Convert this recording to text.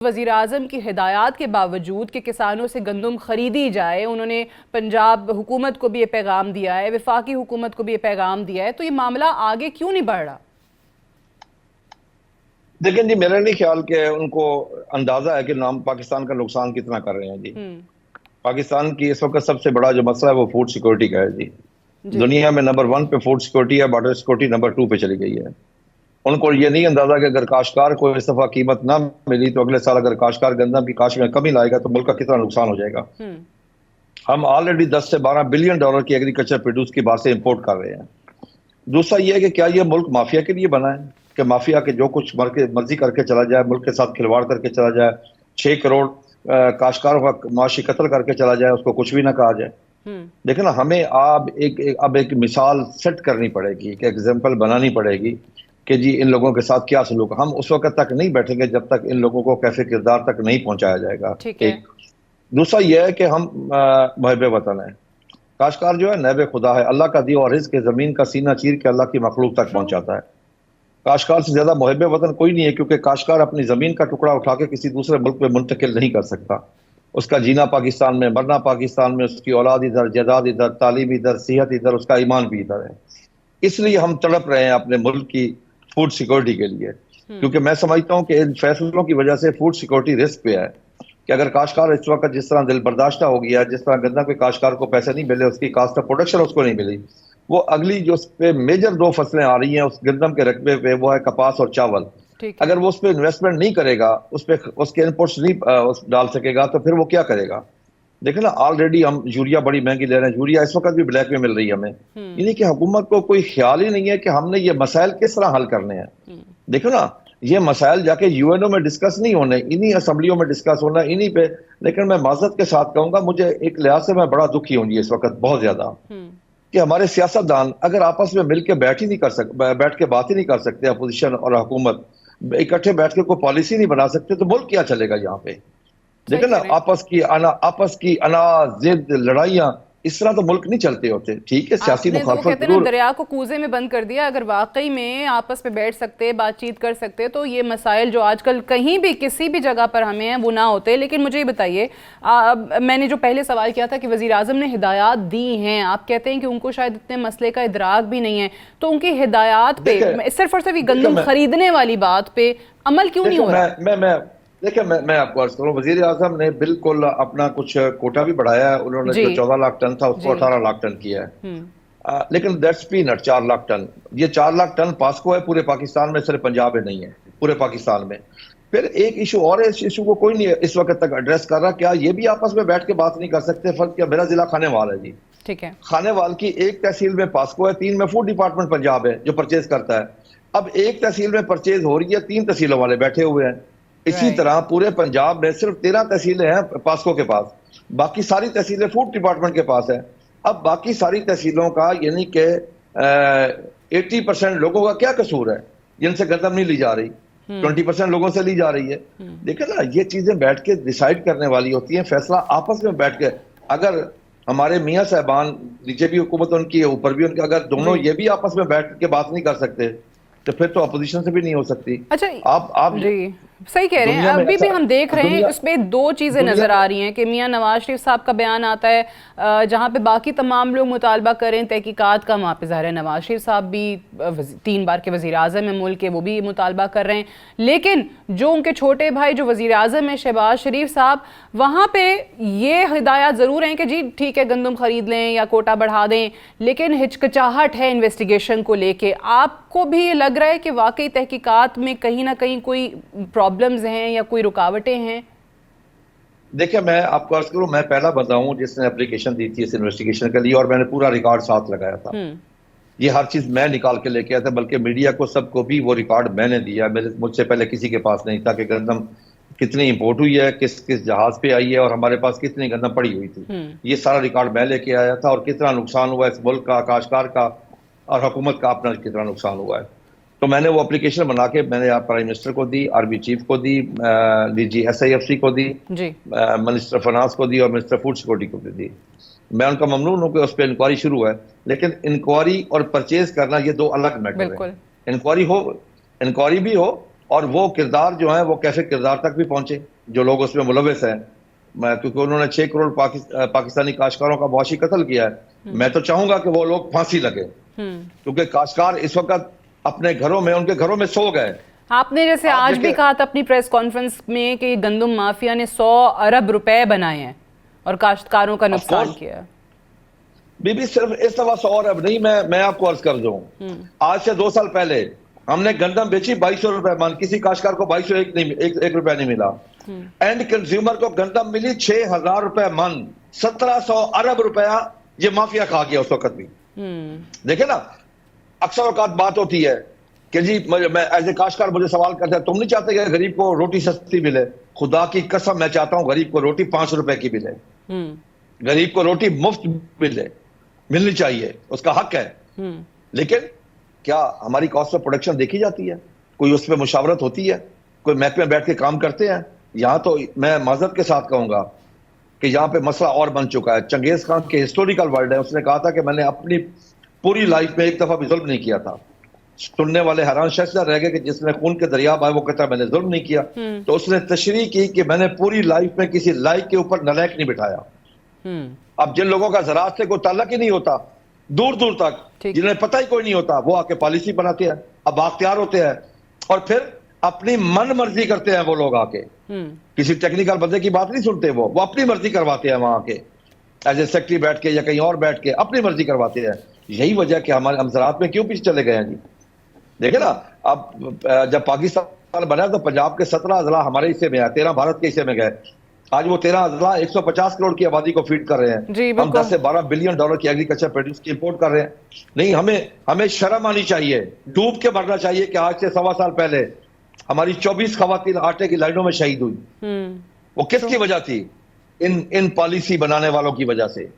वज़ीर-ए-आज़म की हिदायत के बावजूद कि किसानों से गंदम खरीदी जाए, उन्होंने पंजाब हुकूमत को भी ये पैगाम दिया है, वफाकी हुकूमत को भी ये पैगाम दिया है, तो ये मामला आगे क्यों नहीं बढ़ रहा? देखिए जी, मेरा नहीं ख्याल कि उनको अंदाजा है कि नाम पाकिस्तान का नुकसान कितना कर रहे हैं जी। पाकिस्तान की इस वक्त सबसे बड़ा जो मसला है वो फूड सिक्योरिटी का है जी। दुनिया में नंबर 1 पे फूड सिक्योरिटी है, बॉर्डर सिक्योरिटी नंबर 2 पे चली गई है। उनको ये नहीं अंदाजा कि अगर काश्तकार को इस दफा कीमत ना मिली तो अगले साल अगर काश्तकार गंदम की काश्त में कमी लाएगा तो मुल्क का कितना नुकसान हो जाएगा। हम ऑलरेडी 10 से 12 बिलियन डॉलर की एग्रीकल्चर प्रोड्यूस की बात से इंपोर्ट कर रहे हैं। दूसरा ये है कि क्या ये मुल्क माफिया के लिए बना है कि माफिया के जो कुछ मर्जी करके चला जाए, मुल्क के साथ खिलवाड़ करके चला जाए, 6 करोड़ काश्तकारों का माशी कत्ल करके चला जाए, उसको कुछ भी ना कहा जाए। देखिए ना, हमें अब एक मिसाल सेट करनी पड़ेगी, एक एग्जाम्पल बनानी पड़ेगी कि जी इन लोगों के साथ क्या सलूक। हम उस वक्त तक नहीं बैठेंगे जब तक इन लोगों को कैफे किरदार तक नहीं पहुंचाया जाएगा। एक दूसरा यह है कि हम मुहब्बे वतन है। काश्तकार जो है नैब खुदा है, अल्लाह का दिया और रिज़्क़ के ज़मीन का सीना चीर के अल्लाह की मखलूक तक पहुंचाता है। काश्तकार से ज्यादा मुहब्बे वतन कोई नहीं है, क्योंकि काश्तकार अपनी जमीन का टुकड़ा उठा के किसी दूसरे मुल्क में मुंतकिल नहीं कर सकता। उसका जीना पाकिस्तान में, मरना पाकिस्तान में, उसकी औलाद इधर, जायदाद इधर, तालीम इधर, सेहत इधर, उसका ईमान भी इधर है। इसलिए हम तड़प रहे हैं अपने मुल्क की फूड सिक्योरिटी के लिए, क्योंकि मैं समझता हूँ कि इन फैसलों की वजह से फूड सिक्योरिटी रिस्क पे है कि अगर काश्तकार इस वक्त जिस तरह दिल बर्दाश्ता हो गया, जिस तरह गन्ना के काश्तकार को पैसे नहीं मिले, उसकी कास्ट ऑफ प्रोडक्शन उसको नहीं मिली, वो अगली जो उस पे मेजर 2 फसलें आ रही हैं उस गंदम के रकबे पे, वो है कपास और चावल। अगर वो उस पर इन्वेस्टमेंट नहीं करेगा, उस पे उसके इनपुट्स नहीं डाल सकेगा, तो फिर वो क्या करेगा। देखो ना, ऑलरेडी हम यूरिया बड़ी महंगी ले रहे हैं, यूरिया इस वक्त भी ब्लैक में मिल रही है हमें। यानी कि हुकूमत को कोई ख्याल ही नहीं है कि हमने ये मसाइल किस तरह हल करने हैं। देखो ना, ये मसाइल जाके यूएनओ में डिस्कस नहीं होने, इन्हीं असम्बलियों में डिस्कस होना, इन्हीं पे। लेकिन मैं माजरत के साथ कहूंगा, मुझे एक लिहाज से मैं बड़ा दुखी हूँ इस वक्त बहुत ज्यादा, कि हमारे सियासतदान अगर आपस में मिलकर बैठ के बात ही नहीं कर सकते, अपोजिशन और हुकूमत इकट्ठे बैठ के कोई पॉलिसी नहीं बना सकते, तो मुल्क क्या चलेगा यहाँ पे। देखो ना, आपस की जिद, लड़ाइयाँ, इस तरह तो मुल्क नहीं चलते होते। ठीक है, सियासी मुखालफत जरूर। दरिया को कूजे में बंद कर दिया। अगर वाकई में आपस में बैठ सकते, बातचीत कर सकते, तो ये मसाइल जो आजकल कहीं भी किसी भी जगह पर हमें हैं वो ना होते। लेकिन मुझे ये बताइए, मैंने जो पहले सवाल किया था कि वज़ीर-ए-आज़म ने हिदायत दी हैं, आप कहते हैं कि उनको शायद इतने मसले का इदराक भी नहीं है, तो उनकी हिदायत पे सिर्फ और सिर्फ गंदम खरीदने वाली बात पे अमल क्यों नहीं हो रहा? देखिए, मैं आपको अर्ज करूं, वज़ीर-ए-आज़म ने बिल्कुल अपना कुछ कोटा भी बढ़ाया है। उन्होंने जो 14 लाख टन था उसको 18 लाख टन किया है। लेकिन दैट्स पीनट, 4 लाख टन। ये 4 लाख टन पास्को है पूरे पाकिस्तान में, सिर्फ पंजाब में नहीं है, पूरे पाकिस्तान में। फिर एक इशू और है, इस इशू को कोई नहीं इस वक्त तक एड्रेस कर रहा। क्या ये भी आपस में बैठ के बात नहीं कर सकते? फर्क क्या, मेरा जिला खानेवाल है जी। ठीक है, खानेवाल की एक तहसील में पास्को है, 3 में फूड डिपार्टमेंट पंजाब है जो परचेज करता है। अब एक तहसील में परचेज हो रही है, 3 तहसीलों वाले बैठे हुए हैं। इसी तरह पूरे पंजाब में सिर्फ 13 तहसीलें हैं पास्को के पास, बाकी सारी तहसीलें फूड डिपार्टमेंट के पास है। अब बाकी सारी तहसीलों का यानी कि 80% लोगों का क्या कसूर है जिनसे गंदम नहीं ली जा रही, 20% लोगों से ली जा रही है। देखिए ना, ये चीजें बैठ के डिसाइड करने वाली होती हैं, फैसला आपस में बैठ के। अगर हमारे मियाँ साहबान, नीचे भी हुकूमत उनकी है, ऊपर भी उनकी, अगर दोनों ये भी आपस में बैठ के बात नहीं कर सकते तो फिर तो अपोजिशन से भी नहीं हो सकती। अच्छा, आप जी सही कह रहे हैं। अभी भी हम देख रहे हैं उसमें 2 चीज़ें नज़र आ रही हैं कि मियां नवाज शरीफ साहब का बयान आता है जहां पे बाकी तमाम लोग मुतालबा करें तहकीकात का, वहाँ पे ज़ाहिर है नवाज शरीफ साहब भी 3 बार के वज़ीर-ए-आज़म है मुल्क के, वो भी मुतालबा कर रहे हैं। लेकिन जो उनके छोटे भाई जो वज़ीर-ए-आज़म है शहबाज शरीफ साहब, वहाँ पे ये हिदायत ज़रूर हैं कि जी ठीक है गंदम खरीद लें या कोटा बढ़ा दें, लेकिन हिचकिचाहट है इन्वेस्टिगेशन को लेके। आपको भी ये लग रहा है कि वाकई तहकीकात में कहीं ना कहीं कोई प्रॉब्लम्स हैं या कोई रुकावटें हैं? देखिए, मैं आपको अर्ज करूं, मैं पहला बंदा हूं जिसने एप्लीकेशन दी थी इस इन्वेस्टिगेशन के लिए, और मैंने पूरा रिकॉर्ड साथ लगाया था। ये हर चीज मैं निकाल के लेके आया था, बल्कि मीडिया को सबको भी वो रिकॉर्ड मैंने दिया। मुझसे पहले किसी के पास नहीं था कि गंदम कितनी इंपोर्ट हुई है, किस किस जहाज पे आई है, और हमारे पास कितनी गंदम पड़ी हुई थी। ये सारा रिकॉर्ड मैं लेके आया था, और कितना नुकसान हुआ इस मुल्क का, काश्तकार का और हुकूमत का अपना कितना नुकसान हुआ है। तो मैंने वो एप्लीकेशन बना के मैंने प्राइम मिनिस्टर को दी, आर्मी चीफ को दी, डीजी SIFC को दी, मिनिस्टर फाइनेंस को दी, और मिनिस्टर फूड सिक्योरिटी को भी दी। मैं उनका ममनून हूं कि उस पर इंक्वायरी शुरू है, लेकिन इंक्वायरी और परचेज करना ये 2 अलग मैटर है। इंक्वायरी भी हो और वो किरदार जो है वो कैसे किरदार तक भी पहुंचे जो लोग उसमें मुलविस हैं। क्योंकि उन्होंने 6 करोड़ पाकिस्तानी काश्तकारों का मुआशी कत्ल किया है। मैं तो चाहूंगा कि वो लोग फांसी लगे, क्योंकि काश्तकार इस वक्त अपने घरों में, उनके घरों में सो गए। आपने जैसे आज भी कहा था अपनी प्रेस कॉन्फ्रेंस में कि गंदम माफिया ने 100 अरब रुपए बनाए हैं और काश्तकारों का नुकसान किया है। बीबी सिर्फ इस दफा 100 अरब नहीं, मैं आपको अर्ज कर दूं, आज से 2 साल पहले हमने गंदम बेची 2200 रुपए मन, किसी काश्तकार को 2201 रुपया नहीं मिला। एंड कंज्यूमर को गंदम मिली 6000 रुपए मन, 1700 अरब रुपया ये माफिया खा गया उस वक्त भी। देखे ना, अक्सर औकात बात होती है कि जी मैं एज ए काश्तकार मुझे सवाल करते हैं, तुम नहीं चाहते कि गरीब को रोटी सस्ती मिले? खुदा की कसम मैं चाहता हूं गरीब को रोटी 5 रुपए की मिले, गरीब को रोटी मुफ्त मिलनी चाहिए, उसका हक है। लेकिन क्या हमारी कॉस्ट ऑफ प्रोडक्शन देखी जाती है? कोई उसमें मुशावरत होती है? कोई महकमे बैठ के काम करते हैं? यहाँ तो मैं माजरत के साथ कहूंगा कि यहाँ पे मसला और बन चुका है। चंगेज खान के हिस्टोरिकल वर्ड है, उसने कहा था कि मैंने अपनी पूरी लाइफ में एक दफा भी जुल्म नहीं किया था। सुनने वाले हैरान शख्स रह गए कि जिसने खून के दरिया बहाए वो कहता है मैंने जुल्म नहीं किया। तो उसने तशरीह की कि मैंने पूरी लाइफ में किसी लाइक के ऊपर नलायक नहीं बिठाया। अब जिन लोगों का ज़राअत से कोई ताल्लुक ही नहीं होता, दूर दूर तक, जिन्हें पता ही कोई नहीं होता, वो आके पॉलिसी बनाते हैं, अब बाख्तियार होते हैं और फिर अपनी मन मर्जी करते हैं। वो लोग आके किसी टेक्निकल बंदे की बात नहीं सुनते, वो अपनी मर्जी करवाते हैं वहां के एज ए सेक्रेटरी बैठ के या कहीं और बैठ के अपनी मर्जी करवाते हैं। यही वजह कि हमारे हम ज़राअत में क्यों पीछे चले गए हैं जी। देखे ना, अब जब पाकिस्तान बना तो पंजाब के 17 अजला हमारे हिस्से में आए, 13 भारत के हिस्से में गए। आज वो 13 अजला 150 करोड़ की आबादी को फीड कर रहे हैं। हम 10 से 12 बिलियन डॉलर की एग्रीकल्चर प्रोड्यूस की इंपोर्ट कर रहे हैं। नहीं, हमें शर्म आनी चाहिए, डूब के मरना चाहिए कि आज से 1.25 साल पहले हमारी 24 खवातीन आटे की लाइनों में शहीद हुई। वो किसकी वजह थी? इन पॉलिसी बनाने वालों की वजह से।